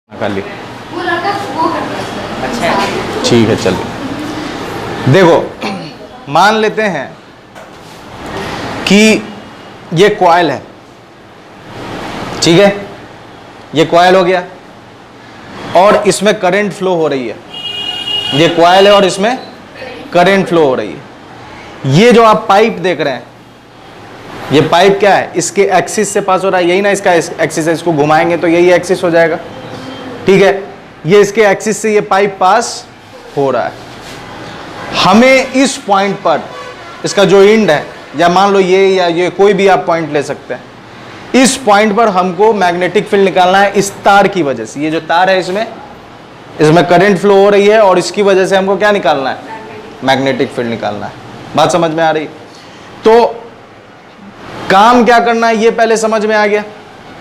खाली वो लड़का वो करता है। अच्छा ठीक है। चलिए देखो, मान लेते हैं कि ये कॉइल है, ठीक है, ये कॉइल हो गया और इसमें करंट फ्लो हो रही है। ये कॉइल है और इसमें करंट फ्लो हो रही है। ये जो आप पाइप देख रहे हैं, ये पाइप क्या है, इसके एक्सिस से पास हो रहा है, यही ना इसका एक्सिस है। इसको घुमाएंगे तो यही एक्सिस हो जाएगा, ठीक है। ये इसके एक्सिस से ये पाइप पास हो रहा है। हमें इस पॉइंट पर, इसका जो एंड है, या मान लो ये या ये कोई भी आप पॉइंट ले सकते हैं, इस पॉइंट पर हमको मैग्नेटिक फील्ड निकालना है इस तार की वजह से। ये जो तार है इसमें करंट फ्लो हो रही है और इसकी वजह से हमको क्या निकालना है, मैग्नेटिक फील्ड निकालना है। बात समझ में आ रही? तो काम क्या करना है ये पहले समझ में आ गया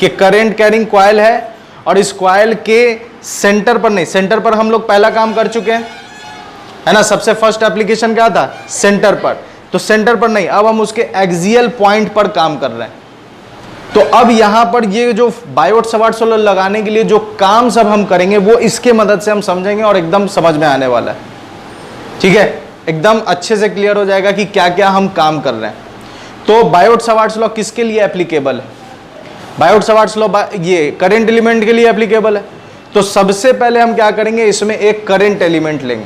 कि करंट कैरिंग कॉइल है और इस कॉइल के सेंटर पर नहीं, सेंटर पर हम लोग पहला काम कर चुके हैं, है ना। सबसे फर्स्ट एप्लीकेशन क्या था, सेंटर पर। तो सेंटर पर नहीं, अब हम उसके एक्सियल पॉइंट पर काम कर रहे हैं। तो अब यहां पर ये जो बायोट सवार्ट सोलर लगाने के लिए जो काम सब हम करेंगे वो इसके मदद से हम समझेंगे और एकदम समझ में आने वाला है, ठीक है। एकदम अच्छे से क्लियर हो जाएगा कि क्या क्या हम काम कर रहे हैं। तो बायोट सवार्ट लॉ किसके लिए एप्लीकेबल है? बायोट सवार्ट लॉ ये करंट एलिमेंट के लिए एप्लीकेबल है। तो सबसे पहले हम क्या करेंगे, इसमें एक करंट एलिमेंट लेंगे।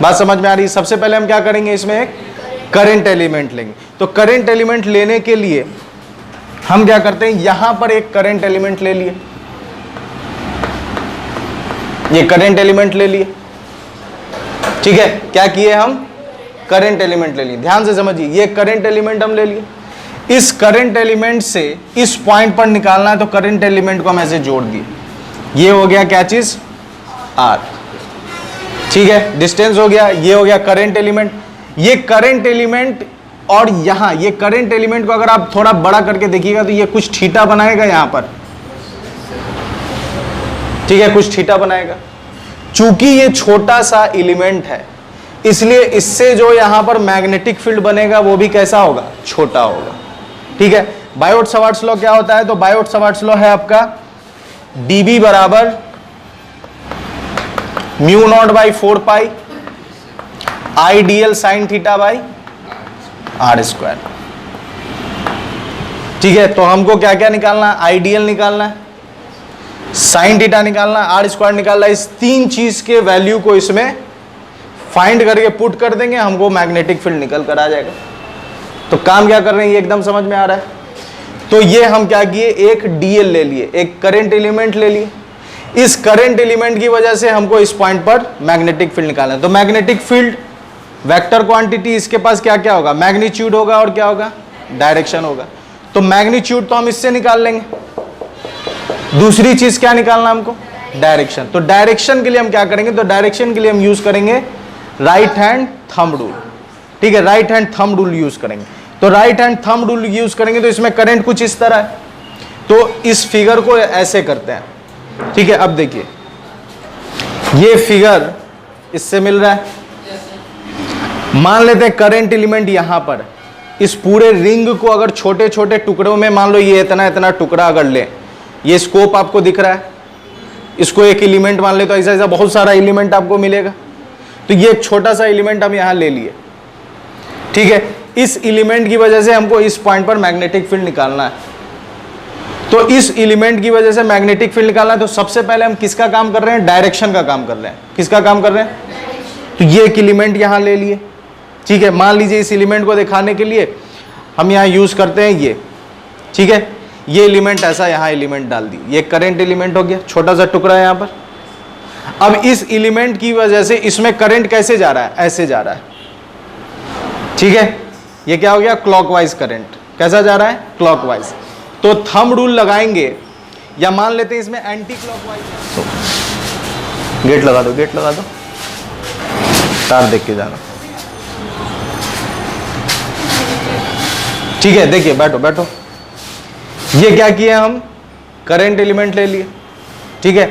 बात समझ में आ रही है? सबसे पहले हम क्या करेंगे, इसमें एक करंट एलिमेंट लेंगे। तो करंट एलिमेंट लेने के लिए हम क्या करते हैं, यहां पर एक करंट एलिमेंट ले लिए, ये करंट एलिमेंट ले लिए, ठीक है। क्या किए हम, करंट एलिमेंट ले लिए। ध्यान से समझिए, ये करंट एलिमेंट हम ले लिए। इस करंट एलिमेंट से इस पॉइंट पर निकालना है, तो करंट एलिमेंट को हम ऐसे जोड़ दिए। ये हो गया क्या चीज, आर, ठीक है। डिस्टेंस हो गया, ये हो गया करंट एलिमेंट। ये करंट एलिमेंट और यहां ये करंट एलिमेंट को अगर आप थोड़ा बड़ा करके देखिएगा तो ये कुछ थीटा बनाएगा यहां पर, ठीक है, कुछ थीटा बनाएगा। चूंकि ये छोटा सा एलिमेंट है इसलिए इससे जो यहां पर मैग्नेटिक फील्ड बनेगा वो भी कैसा होगा, छोटा होगा, ठीक है। बायोट सवार्ट्स लॉ क्या होता है, तो बायोट सवार्ट्स लॉ है आपका dB बराबर mu naught by 4 pi IDL sine theta by are square, ठीक है। तो हमको क्या क्या निकालना है, आईडीएल निकालना है, साइन थीटा निकालना है, आर स्क्वायर निकालना है। इस तीन चीज के वैल्यू को इसमें फाइंड करके पुट कर देंगे, हमको मैग्नेटिक फील्ड निकल कर आ जाएगा। तो काम क्या कर रहे हैं ये एकदम समझ में आ रहा है। तो ये हम क्या किए, एक डीएल ले लिए, एक करंट एलिमेंट ले लिए। इस करंट एलिमेंट की वजह से हमको इस पॉइंट पर मैग्नेटिक फील्ड निकालना है। तो मैग्नेटिक फील्ड वेक्टर क्वांटिटी, इसके पास क्या क्या होगा, मैग्नीट्यूड होगा और क्या होगा, डायरेक्शन होगा। तो मैग्नीट्यूड तो हम इससे निकाल लेंगे। दूसरी चीज क्या निकालना हमको, डायरेक्शन। तो डायरेक्शन के लिए हम क्या करेंगे, तो डायरेक्शन के लिए हम यूज करेंगे राइट हैंड थंब रूल, ठीक है। Right hand thumb rule use करेंगे। तो right hand thumb rule use करेंगे तो इसमें करंट कुछ इस तरह है। तो इस फिगर को ऐसे करते हैं, ठीक है। अब देखिए ये फिगर इससे मिल रहा है। मान लेते हैं करंट एलिमेंट यहां पर, इस पूरे रिंग को अगर छोटे छोटे टुकड़ों में, मान लो ये इतना इतना टुकड़ा अगर ले, ये स्कोप आपको दिख रहा है, इसको एक एलिमेंट मान ले तो ऐसा ऐसा बहुत सारा एलिमेंट आपको मिलेगा। तो ये एक छोटा सा एलिमेंट हम यहां ले लिए, ठीक है। इस एलिमेंट की वजह से हमको इस पॉइंट पर मैग्नेटिक फील्ड निकालना है। तो इस एलिमेंट की वजह से मैग्नेटिक फील्ड निकालना है। तो सबसे पहले हम किसका काम कर रहे हैं, डायरेक्शन का काम कर रहे हैं। किसका काम कर रहे हैं, तो ये एक एलिमेंट यहां ले लिए, ठीक है। मान लीजिए इस एलिमेंट को दिखाने के लिए हम यहां यूज करते हैं ये, ठीक है। ये एलिमेंट ऐसा यहां एलिमेंट डाल दी, ये करंट एलिमेंट हो गया, छोटा सा टुकड़ा है यहां पर। अब इस एलिमेंट की वजह से इसमें करंट कैसे जा रहा है, ऐसे जा रहा है, ठीक है। ये क्या हो गया, क्लॉकवाइज करंट। कैसा जा रहा है, क्लॉकवाइज। तो थंब रूल लगाएंगे, या मान लेते हैं इसमें एंटी क्लॉकवाइज। तो गेट लगा दो, गेट लगा दो, तार देख के जाना, ठीक है। देखिए बैठो बैठो, ये क्या किया हम, करंट एलिमेंट ले लिए, ठीक है।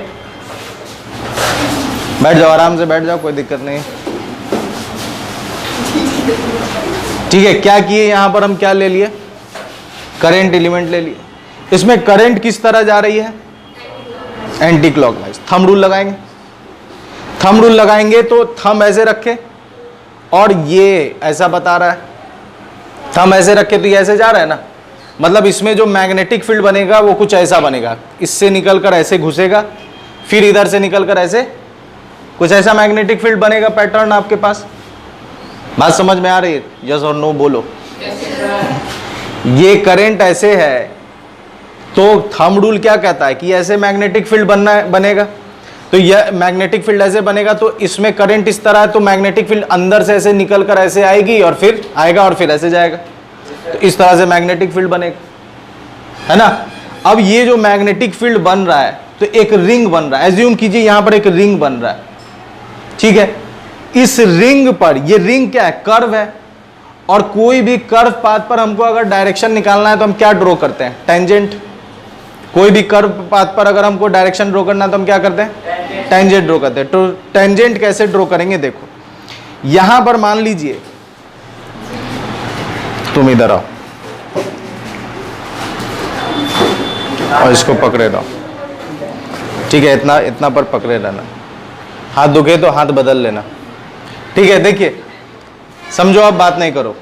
बैठ जाओ, आराम से बैठ जाओ, कोई दिक्कत नहीं, ठीक है। क्या किए यहां पर हम, क्या ले लिए, करंट एलिमेंट ले लिए। इसमें करंट किस तरह जा रही है, एंटी क्लॉकवाइज। थंब रूल लगाएंगे। थंब रूल लगाएंगे तो थंब ऐसे रखे और ये ऐसा बता रहा है, थंब ऐसे रखे तो ये ऐसे जा रहा है ना, मतलब इसमें जो मैग्नेटिक फील्ड बनेगा वो कुछ ऐसा बनेगा, इससे निकलकर ऐसे घुसेगा, फिर इधर से निकलकर ऐसे कुछ ऐसा मैग्नेटिक फील्ड बनेगा पैटर्न आपके पास। बात समझ में आ रही है? यस और नो बोलो। ये करंट ऐसे है तो थंब रूल क्या कहता है कि ऐसे मैग्नेटिक फील्ड बनेगा, तो यह मैग्नेटिक फील्ड ऐसे बनेगा, तो इसमें करंट इस तरह है तो मैग्नेटिक फील्ड अंदर से ऐसे निकल कर ऐसे आएगी और फिर आएगा और फिर ऐसे जाएगा, तो इस तरह से मैग्नेटिक फील्ड बनेगा, है ना। अब ये जो मैग्नेटिक फील्ड बन रहा है तो एक रिंग बन रहा है, एज्यूम कीजिए यहां पर एक रिंग बन रहा है, ठीक है। इस रिंग पर, ये रिंग क्या है, कर्व है, और कोई भी कर्व पाथ पर हमको अगर डायरेक्शन निकालना है तो हम क्या ड्रॉ करते हैं, टेंजेंट। कोई भी कर्व पाथ पर अगर हमको डायरेक्शन ड्रॉ करना है तो हम क्या करते हैं, टेंजेंट ड्रॉ करते हैं। तो टेंजेंट कैसे ड्रॉ करेंगे, देखो यहां पर मान लीजिए तुम इधर आओ और इसको पकड़े रहो, ठीक है, इतना इतना पर पकड़े रहना, हाथ दुखे तो हाथ बदल लेना, ठीक है। देखिए समझो, आप बात नहीं करो,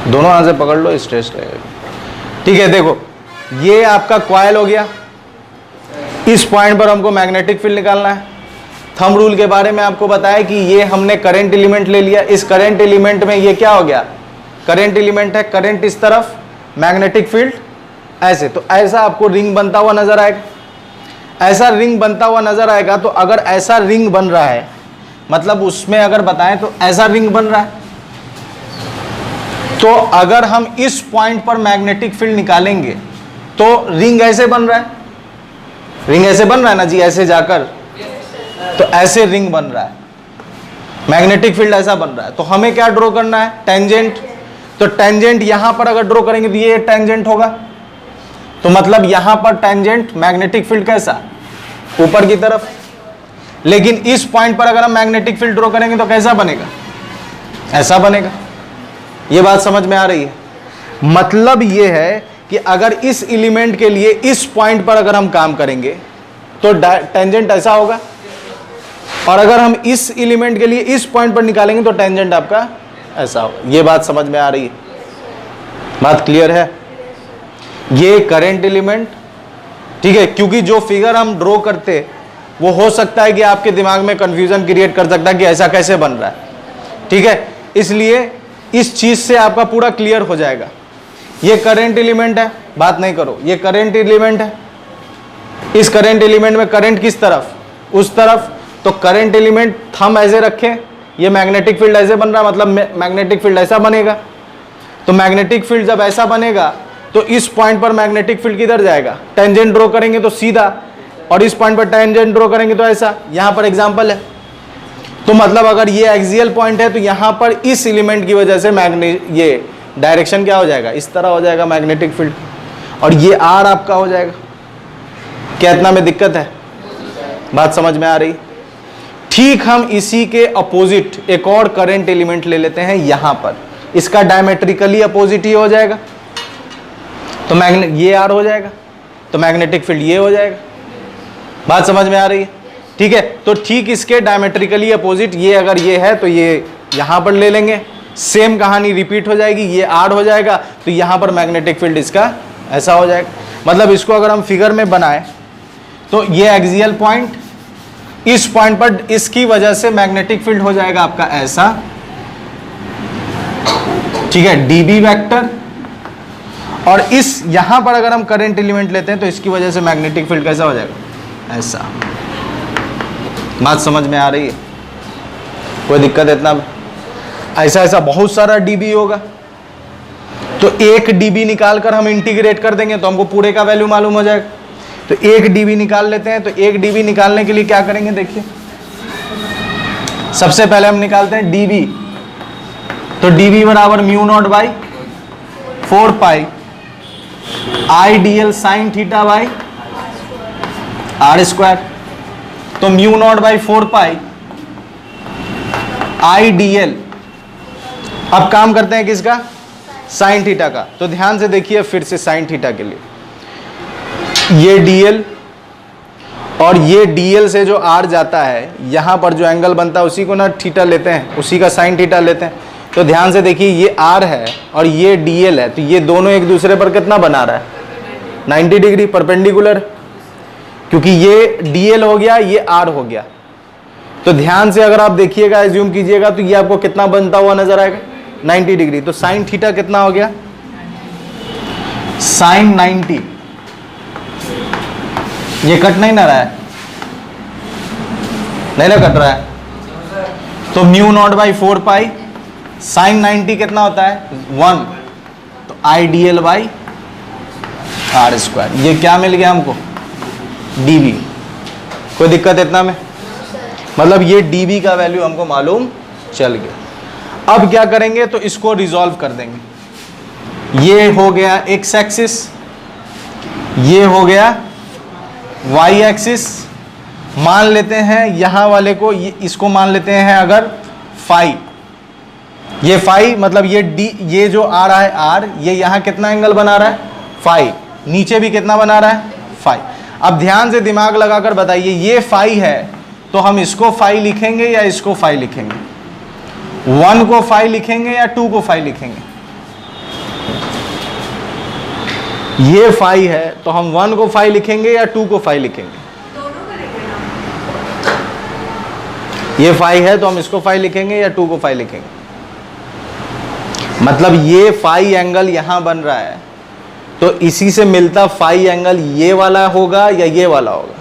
दोनों हाथ से पकड़ लो, स्ट्रेस रहेगा, ठीक है। देखो ये आपका कॉइल हो गया, इस पॉइंट पर हमको मैग्नेटिक फील्ड निकालना है। थंब रूल के बारे में आपको बताया कि ये हमने करंट एलिमेंट ले लिया, इस करंट एलिमेंट में ये क्या हो गया, करंट एलिमेंट है, करंट इस तरफ, मैग्नेटिक फील्ड ऐसे, तो ऐसा आपको रिंग बनता हुआ नजर आएगा, ऐसा रिंग बनता हुआ नजर आएगा। तो अगर ऐसा रिंग बन रहा है, मतलब उसमें अगर बताएं तो ऐसा रिंग बन रहा है, तो अगर हम इस पॉइंट पर मैग्नेटिक फील्ड निकालेंगे तो रिंग ऐसे बन रहा है, रिंग ऐसे बन रहा है ना जी, ऐसे जाकर, तो ऐसे रिंग बन रहा है, मैग्नेटिक फील्ड ऐसा बन रहा है। तो हमें क्या ड्रॉ करना है, टेंजेंट। तो टेंजेंट यहां पर अगर ड्रॉ करेंगे तो ये टेंजेंट होगा, तो मतलब यहां पर टेंजेंट मैग्नेटिक फील्ड कैसा, ऊपर की तरफ। लेकिन इस पॉइंट पर अगर हम मैग्नेटिक फील्ड ड्रॉ करेंगे तो कैसा बनेगा, ऐसा बनेगा। यह बात समझ में आ रही है? मतलब यह है कि अगर इस एलिमेंट के लिए इस पॉइंट पर अगर हम काम करेंगे तो टेंजेंट ऐसा होगा, और अगर हम इस एलिमेंट के लिए इस पॉइंट पर निकालेंगे तो टेंजेंट आपका ऐसा होगा। यह बात समझ में आ रही है? बात क्लियर है? ये करंट एलिमेंट, ठीक है, क्योंकि जो फिगर हम ड्रॉ करते वो हो सकता है कि आपके दिमाग में कंफ्यूजन क्रिएट कर सकता है कि ऐसा कैसे बन रहा है, ठीक है। इसलिए इस चीज से आपका पूरा क्लियर हो जाएगा। ये करंट एलिमेंट है, बात नहीं करो, ये करंट एलिमेंट है, इस करंट एलिमेंट में करंट किस तरफ, उस तरफ, तो करंट एलिमेंट थंब ऐसे रखें, ये मैग्नेटिक फील्ड ऐसे बन रहा है, मतलब मैग्नेटिक फील्ड ऐसा बनेगा। तो मैग्नेटिक फील्ड जब ऐसा बनेगा तो इस पॉइंट पर मैग्नेटिक फील्ड किधर जाएगा, टेंजेंट ड्रॉ करेंगे तो सीधा, और इस पॉइंट पर टेंजेंट ड्रॉ करेंगे तो ऐसा। यहां पर एग्जांपल है, तो मतलब अगर ये एक्सियल पॉइंट है तो यहां पर इस एलिमेंट की वजह से ये डायरेक्शन क्या हो जाएगा, इस तरह हो जाएगा मैग्नेटिक फील्ड, और ये आर आपका हो जाएगा। क्या इतना में दिक्कत है? बात समझ में आ रही? ठीक हम इसी के अपोजिट एक और करंट एलिमेंट ले लेते हैं यहां पर, इसका डायमेट्रिकली अपोजिट ही हो जाएगा, तो ये आर हो जाएगा, तो मैग्नेटिक फील्ड ये हो जाएगा। बात समझ में आ रही है? ठीक है, तो ठीक इसके डायमेट्रिकली अपोजिट, ये अगर ये है तो ये यहां पर ले लेंगे, सेम कहानी रिपीट हो जाएगी, ये आर हो जाएगा, तो यहां पर मैग्नेटिक फील्ड इसका ऐसा हो जाएगा। मतलब इसको अगर हम फिगर में बनाएं तो ये एक्सियल पॉइंट, इस पॉइंट पर इसकी वजह से मैग्नेटिक फील्ड हो जाएगा आपका ऐसा, ठीक है, डीबी वेक्टर, और इस यहां पर अगर हम करंट एलिमेंट लेते हैं तो इसकी वजह से मैग्नेटिक फील्ड कैसा हो जाएगा, ऐसा। बात समझ में आ रही है? कोई दिक्कत है इतना? ऐसा ऐसा बहुत सारा डीबी होगा, तो एक डीबी निकालकर हम इंटीग्रेट कर देंगे तो हमको पूरे का वैल्यू मालूम हो जाएगा। तो एक डीबी निकाल लेते हैं, तो एक डीबी निकालने के लिए क्या करेंगे, देखिए सबसे पहले हम निकालते हैं डीबी, तो डीबी बराबर mu naught by 4 pi I D L sine theta by are square. तो mu naught by 4 pi I D L, अब काम करते हैं किसका, साइन थीटा का। तो ध्यान से देखिए फिर से साइन थीटा के लिए, ये डीएल और ये डीएल से जो आर जाता है, यहाँ पर जो एंगल बनता है उसी को ना थीटा लेते हैं, उसी का साइन थीटा लेते हैं। तो ध्यान से देखिए, ये आर है और ये डीएल है, तो ये दोनों एक दूसरे पर कितना बना रहा है? 90 डिग्री परपेंडिकुलर, क्योंकि ये डीएल हो गया, ये आर हो गया। तो ध्यान से अगर आप देखिएगा, एज्यूम कीजिएगा, तो ये आपको कितना बनता हुआ नजर आएगा? 90 डिग्री। तो साइन थीटा कितना हो गया? साइन 90। ये कट नहीं ना रहा है? नहीं ना कट रहा है? तो mu naught by 4 pi sine 90 कितना होता है? 1। तो I D L by are square. ये क्या मिल गया हमको? डीबी। कोई दिक्कत इतना में? मतलब ये डीबी का वैल्यू हमको मालूम चल गया। अब क्या करेंगे? तो इसको रिजॉल्व कर देंगे। ये हो गया एक्स एक्सिस, ये हो गया वाई एक्सिस। मान लेते हैं यहां वाले को, इसको मान लेते हैं अगर फाई। ये फाई मतलब ये डी, ये जो आ रहा है आर, ये यहां कितना एंगल बना रहा है? फाई। नीचे भी कितना बना रहा है? फाई। अब ध्यान से दिमाग लगाकर बताइए, ये फाई है तो हम इसको फाई लिखेंगे या इसको फाई लिखेंगे? 1 को फाई लिखेंगे या 2 को फाई लिखेंगे? ये फाई है तो हम 1 को फाई लिखेंगे या 2 को फाई लिखेंगे? ये फाई है तो हम इसको फाई लिखेंगे या 2 को फाई लिखेंगे? मतलब ये फाई एंगल यहां बन रहा है, तो इसी से मिलता फाई एंगल ये वाला होगा या ये वाला होगा?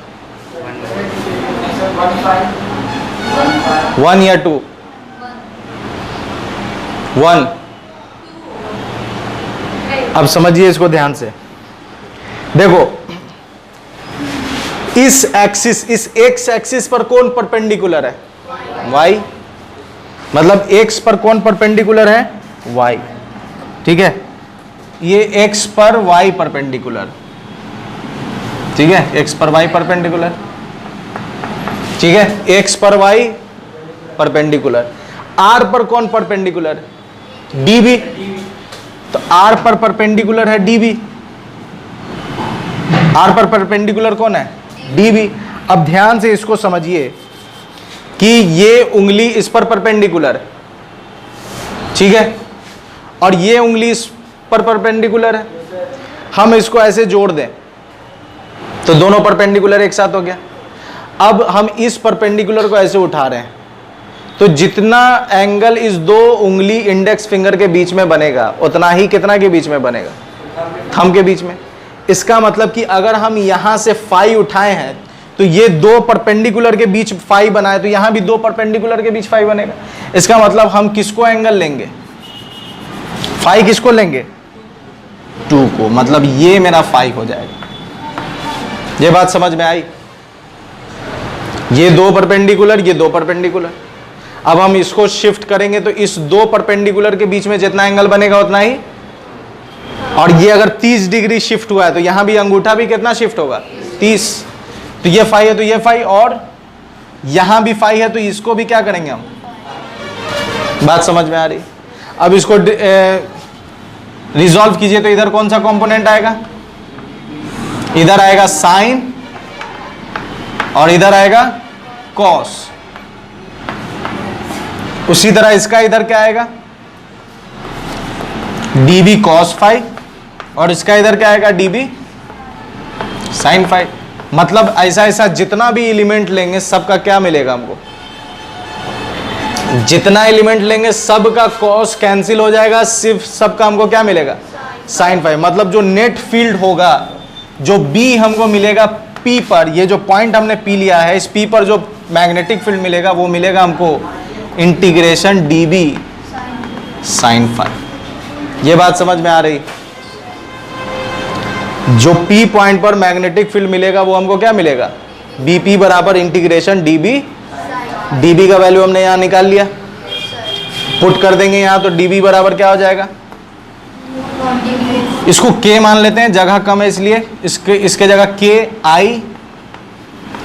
1 या 2? 1। अब समझिए इसको ध्यान से। देखो, इस एक्सिस, इस एक्स एक्सिस पर कौन परपेंडिकुलर है? वाई। मतलब एक्स पर कौन परपेंडिकुलर है? वाई। ठीक है, ये एक्स पर वाई परपेंडिकुलर। ठीक है, एक्स पर वाई परपेंडिकुलर। ठीक है, एक्स पर वाई परपेंडिकुलर। आर पर कौन परपेंडिकुलर? डीबी। तो आर पर परपेंडिकुलर है डीबी। आर पर परपेंडिकुलर कौन है? डीबी। अब ध्यान से इसको समझिए कि ये उंगली इस पर परपेंडिकुलर है, ठीक है, और ये उंगली इस पर परपेंडिकुलर है। हम इसको ऐसे जोड़ दें तो दोनों परपेंडिकुलर एक साथ हो गया। अब हम इस परपेंडिकुलर को ऐसे उठा रहे हैं, तो जितना एंगल इस दो उंगली इंडेक्स फिंगर के बीच में बनेगा, उतना ही कितना के बीच में बनेगा? थंब के बीच में। इसका मतलब कि अगर हम यहां से फाई उठाए हैं तो ये दो परपेंडिकुलर के बीच फाई बनाए, तो यहां भी दो परपेंडिकुलर के बीच फाई बनेगा। इसका मतलब हम किसको एंगल लेंगे? फाई किसको लेंगे? 2 को। मतलब ये मेरा फाई हो जाएगा। ये बात समझ में आई? ये दो परपेंडिकुलर, ये दो परपेंडिकुलर। अब हम इसको शिफ्ट करेंगे तो इस दो परपेंडिकुलर के बीच में जितना एंगल बनेगा उतना ही। और ये अगर 30 डिग्री शिफ्ट हुआ है तो यहां भी अंगूठा भी कितना शिफ्ट होगा? 30। तो ये फाई है तो ये फाई, और यहां भी फाई है तो इसको भी क्या करेंगे हम? बात समझ में आ रही? अब इसको रिजॉल्व कीजिए तो इधर कौन सा कंपोनेंट आएगा? इधर आएगा साइन और इधर आएगा कॉस। उसी तरह इसका इधर क्या आएगा? डीबी कॉस फाई, और इसका इधर क्या आएगा? DB sine phi. मतलब ऐसा ऐसा जितना भी एलिमेंट लेंगे सबका क्या मिलेगा हमको? जितना एलिमेंट लेंगे सबका कॉस कैंसिल हो जाएगा, सिर्फ सबका हमको क्या मिलेगा? Sine phi. मतलब जो नेट फील्ड होगा, जो बी हमको मिलेगा पी पर, ये जो पॉइंट हमने पी लिया है, इस पी पर जो मैग्नेटिक फील्ड मिलेगा वो मिलेगा हमको इंटीग्रेशन डीबी साइन फाई। ये बात समझ में आ रही? जो पी पॉइंट पर मैग्नेटिक फील्ड मिलेगा वो हमको क्या मिलेगा? बीपी बराबर इंटीग्रेशन डीबी। डीबी का वैल्यू हमने यहां निकाल लिया, पुट कर देंगे यहां, तो डीबी बराबर क्या हो जाएगा? इसको के मान लेते हैं, जगह कम है इसलिए इसके जगह K I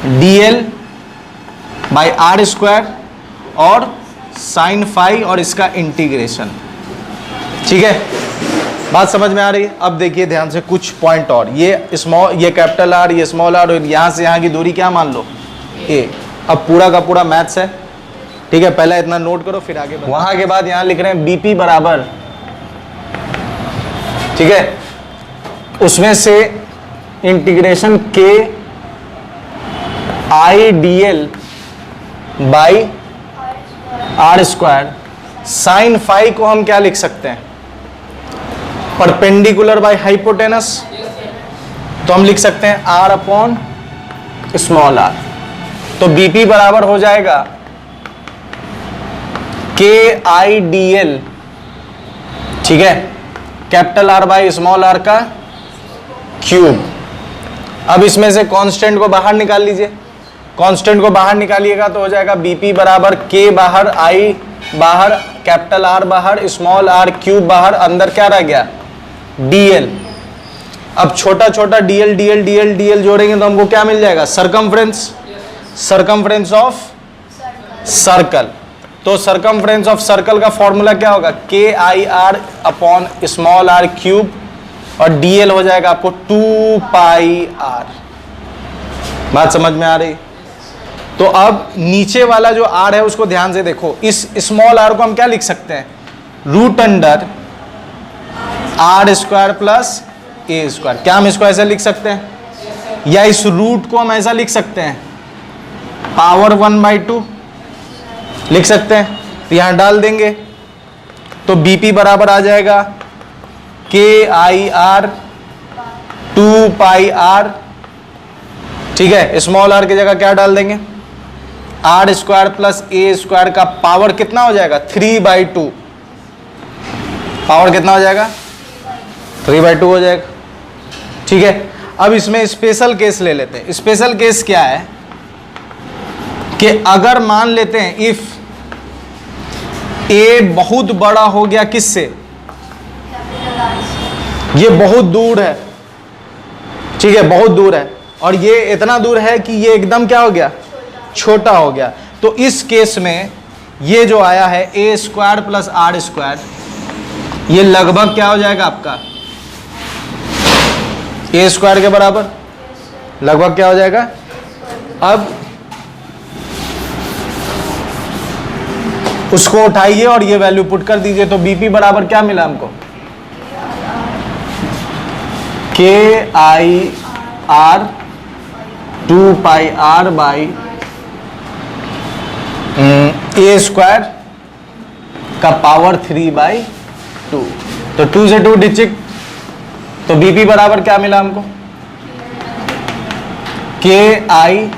D L by are square और साइन फाई और इसका इंटीग्रेशन। ठीक है, बात समझ में आ रही है? अब देखिए ध्यान से कुछ पॉइंट और, ये कैपिटल आर, ये स्मॉल आर, और यहां से यहां की दूरी क्या मान लो, ए। अब पूरा का पूरा मैथ्स है, ठीक है, पहले इतना नोट करो फिर आगे। वहां के बाद यहां लिख रहे हैं बीपी बराबर, ठीक है, उसमें से integration K I D L by are square sine phi को हम क्या लिख सकते हैं, परपेंडिकुलर बाय हाइपोटेनस, तो हम लिख सकते हैं आर अपॉन स्मॉल आर। तो बीपी बराबर हो जाएगा के आई डी एल, ठीक है, capital R by small r का क्यूब। अब इसमें से कांस्टेंट को बाहर निकाल लीजिए, कांस्टेंट को बाहर निकालिएगा तो हो जाएगा बीपी बराबर के बाहर, आई बाहर, कैपिटल आर बाहर, स्मॉल आर क्यूब बाहर, अंदर क्या रह गया, डीएल। अब छोटा छोटा डीएल डीएल डीएल डीएल जोड़ेंगे तो हमको क्या मिल जाएगा, सरकमफ्रेंस, सरकमफ्रेंस ऑफ सर्कल। तो सरकमफ्रेंस ऑफ सर्कल का फॉर्मूला क्या होगा, K I r upon small r cube, और डीएल हो जाएगा आपको 2 पाई आर। बात समझ में आ रही? तो अब नीचे वाला जो आर है उसको ध्यान से देखो, इस स्मॉल आर को हम क्या लिख सकते हैं, root under r square plus a square. क्या हम इसको ऐसे लिख सकते हैं, या इस रूट को हम ऐसा लिख सकते हैं, पावर 1/2 लिख सकते हैं। तो यहां डाल देंगे तो बीपी बराबर आ जाएगा K I r 2 pi are, ठीक है, स्मॉल आर की जगह क्या डाल देंगे, r square plus a square का पावर कितना हो जाएगा, 3/2। पावर कितना हो जाएगा, 3/2 हो जाएगा, ठीक है। अब इसमें स्पेशल केस ले लेते हैं। स्पेशल केस क्या है कि अगर मान लेते हैं इफ ए बहुत बड़ा हो गया किससे, ये बहुत दूर है, ठीक है, बहुत दूर है, और ये इतना दूर है कि ये एकदम क्या हो गया, छोटा हो गया। तो इस केस में ये जो आया है ए स्क्वायर प्लस आर स्क्वायर, ये लगभग क्या हो जाएगा आपका, ए स्क्वायर के बराबर, लगभग क्या हो जाएगा। अब उसको उठाइए और ये वैल्यू पुट कर दीजिए, तो बीपी बराबर क्या मिला हमको, K I r 2 pi r by a square का पावर 3/2। तो 2 से 2 डिजिट, तो बीपी बराबर क्या मिला हमको, के आई,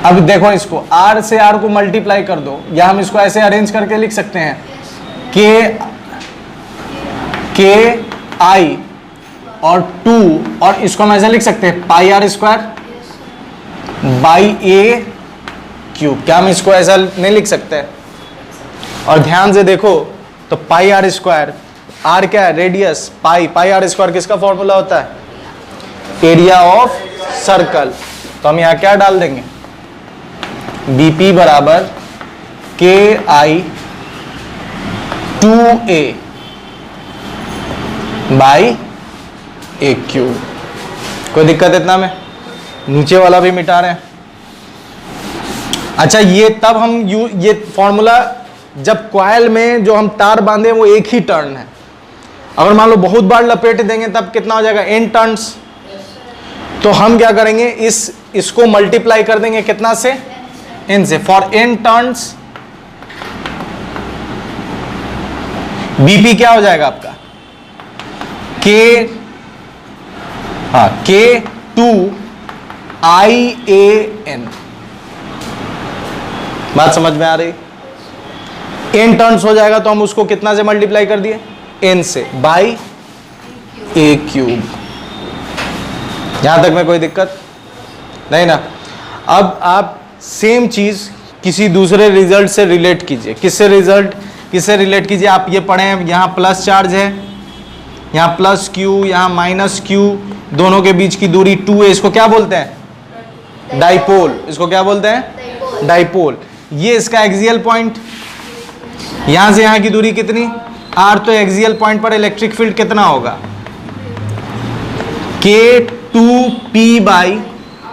अब देखो इसको आर से आर को मल्टीप्लाई कर दो, या हम इसको ऐसे अरेंज करके लिख सकते हैं, के आई और 2, और इसको हम ऐसा लिख सकते हैं pi r square by a cube. क्या हम इसको ऐसा नहीं लिख सकते? और ध्यान से देखो तो पाई आर स्क्वायर, आर क्या है, रेडियस, पाई आर स्क्वायर किसका फॉर्मूला होता है, एरिया ऑफ सर्कल। तो हम यहाँ क्या डाल देंगे, बीपी बराबर के आई 2a बाई ए क्यूब। कोई दिक्कत इतना में, नीचे वाला भी मिटा रहे हैं। अच्छा, ये तब हम ये फॉर्मूला जब कॉइल में जो हम तार बांधे वो एक ही टर्न है, अगर मान लो बहुत बार लपेट देंगे तब कितना हो जाएगा, n टर्न्स। तो हम क्या करेंगे, इसको मल्टीप्लाई कर देंगे कितना से, n से। फॉर n टर्न्स बीपी क्या हो जाएगा आपका, K2 IAN। बात समझ में आ रही, n टर्न्स हो जाएगा तो हम उसको कितना से मल्टीप्लाई कर दिए, n से, बाई ए क्यूब। यहां तक में कोई दिक्कत नहीं ना। अब आप सेम चीज किसी दूसरे रिजल्ट से रिलेट कीजिए। किससे रिलेट कीजिए, आप ये पढ़े हैं, यहां प्लस चार्ज है, यहाँ प्लस क्यू, यहाँ माइनस क्यू, दोनों के बीच की दूरी 2 है, इसको क्या बोलते हैं, डाइपोल। इसको क्या बोलते हैं, डाइपोल। ये इसका एक्सियल पॉइंट, यहां से यहां की दूरी कितनी, आर, तो एक्सियल पॉइंट पर इलेक्ट्रिक फील्ड कितना होगा, K2P बाई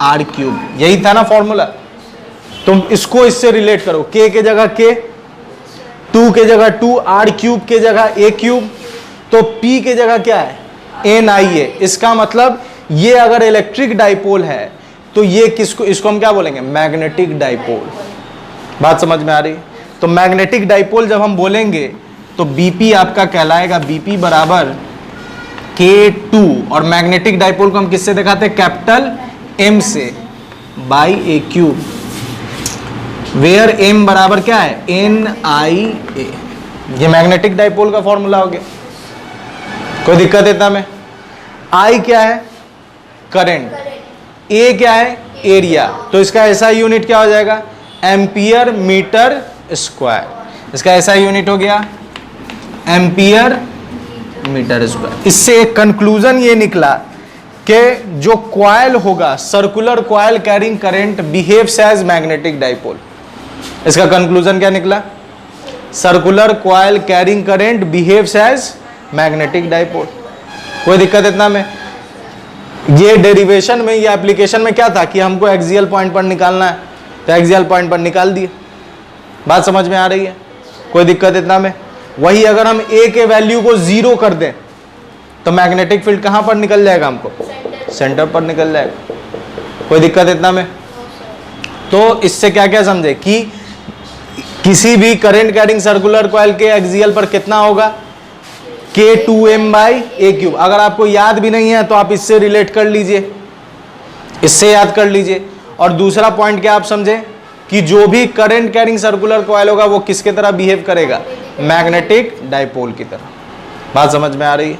आर क्यूब, यही था ना फॉर्मूला। तुम इसको इससे रिलेट करो, K के जगह K, 2 के जगह 2, आर क्यूब के जगह A क्यूब, तो P के जगह क्या है, NIA। इसका मतलब ये अगर इलेक्ट्रिक डाइपोल है तो ये किसको, इसको हम क्या बोलेंगे, मैग्नेटिक डाइपोल। बात समझ में आ रही है? तो मैग्नेटिक डाइपोल जब हम बोलेंगे तो BP आपका कहलाएगा, BP बराबर K2, और मैग्नेटिक डाइपोल को हम किससे दिखाते हैं, कैपिटल M से, by A cube, where M बराबर क्या है, NIA। ये मैग्नेटिक डाइपोल का फॉर्मूला हो गया। कोई दिक्कत है इतना में? I क्या है, करंट, A क्या है, एरिया, तो इसका SI यूनिट क्या हो जाएगा, एम्पियर मीटर स्क्वायर। इसका SI यूनिट हो गया एम्पियर मीटर स्क्वायर। इससे एक कंक्लूजन ये निकला कि जो कॉइल होगा, circular coil carrying current behaves as magnetic dipole. इसका कंक्लूजन क्या निकला, circular coil carrying current behaves as magnetic dipole. कोई दिक्कत इतना में? ये डेरिवेशन में, ये एप्लीकेशन में क्या था कि हमको एक्सियल पॉइंट पर निकालना है, तो एक्सियल पॉइंट पर निकाल दिए। बात समझ में आ रही है? कोई दिक्कत इतना में? वही अगर हम A के वैल्यू को 0 कर दें तो मैग्नेटिक फील्ड कहां पर निकल जाएगा, हमको सेंटर पर निकल जाएगा। कोई दिक्कत इतना में? तो इससे क्या क्या समझे कि किसी भी करंट कैरिंग सर्कुलर कॉइल के एक्सियल पर कितना होगा, K2M बाई A क्यूब। अगर आपको याद भी नहीं है तो आप इससे रिलेट कर लीजिए, इससे याद कर लीजिए। और दूसरा पॉइंट क्या आप समझे कि जो भी करंट कैरिंग सर्कुलर कॉइल होगा वो किसके तरह बिहेव करेगा, मैग्नेटिक डाइपोल की तरह। बात समझ में आ रही है?